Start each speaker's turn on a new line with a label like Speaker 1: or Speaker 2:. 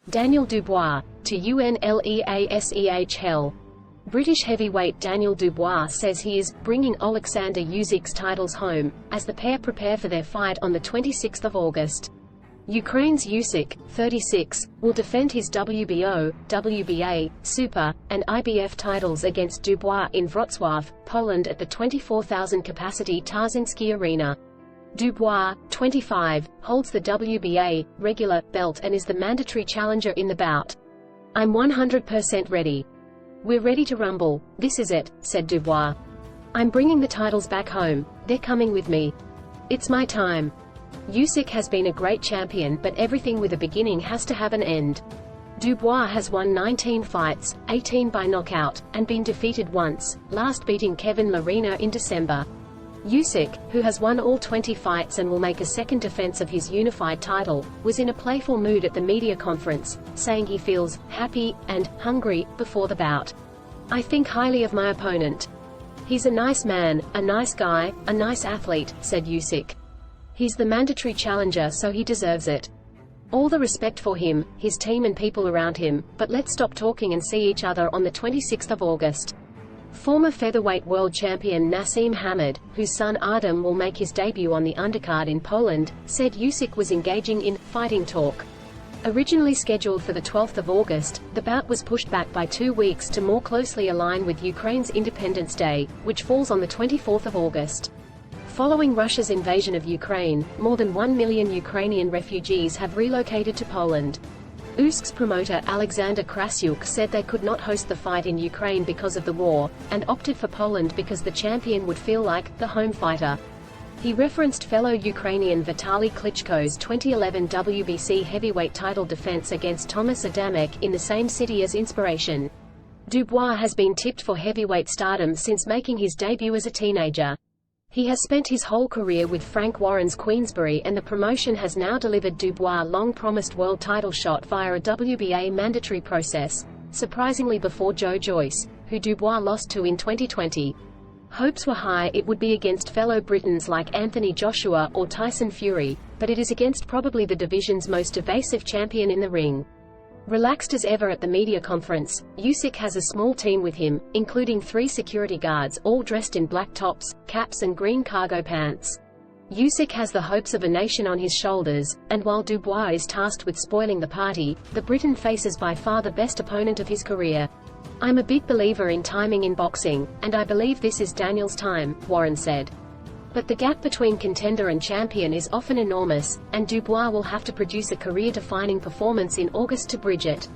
Speaker 1: Daniel Dubois, to Unleaseh Hell. British heavyweight Daniel Dubois says he is bringing Oleksandr Usyk's titles home, as the pair prepare for their fight on the 26th of August. Ukraine's Usyk, 36, will defend his WBO, WBA, Super, and IBF titles against Dubois in Wroclaw, Poland at the 24,000-capacity Tarczynski Arena. Dubois, 25, holds the WBA, regular, belt and is the mandatory challenger in the bout. "I'm 100% ready. We're ready to rumble, this is it," said Dubois. "I'm bringing the titles back home, they're coming with me. It's my time." Usyk has been a great champion, but everything with a beginning has to have an end. Dubois has won 19 fights, 18 by knockout, and been defeated once, last beating Kevin Lerena in December. Usyk, who has won all 20 fights and will make a second defense of his unified title, was in a playful mood at the media conference, saying he feels happy and hungry before the bout. "I think highly of my opponent. He's a nice man, a nice guy, a nice athlete," said Usyk. "He's the mandatory challenger, so he deserves it. All the respect for him, his team and people around him, but let's stop talking and see each other on the 26th of August. Former featherweight world champion Nassim Hamid, whose son Adam will make his debut on the undercard in Poland, said Usyk was engaging in fighting talk. Originally scheduled for the 12th of August, the bout was pushed back by 2 weeks to more closely align with Ukraine's Independence Day, which falls on the 24th of August. Following Russia's invasion of Ukraine, more than 1 million Ukrainian refugees have relocated to Poland. Usyk's promoter Oleksandr Usyk said they could not host the fight in Ukraine because of the war, and opted for Poland because the champion would feel like the home fighter. He referenced fellow Ukrainian Vitaly Klitschko's 2011 WBC heavyweight title defense against Thomas Adamek in the same city as inspiration. Dubois has been tipped for heavyweight stardom since making his debut as a teenager. He has spent his whole career with Frank Warren's Queensberry, and the promotion has now delivered Dubois' long-promised world title shot via a WBA mandatory process, surprisingly before Joe Joyce, who Dubois lost to in 2020. Hopes were high it would be against fellow Britons like Anthony Joshua or Tyson Fury, but it is against probably the division's most evasive champion in the ring. Relaxed as ever at the media conference, Usyk has a small team with him, including 3 security guards, all dressed in black tops, caps and green cargo pants. Usyk has the hopes of a nation on his shoulders, and while Dubois is tasked with spoiling the party, the Briton faces by far the best opponent of his career. "I'm a big believer in timing in boxing, and I believe this is Daniel's time," Warren said. But the gap between contender and champion is often enormous, and Dubois will have to produce a career-defining performance in August to bridge it.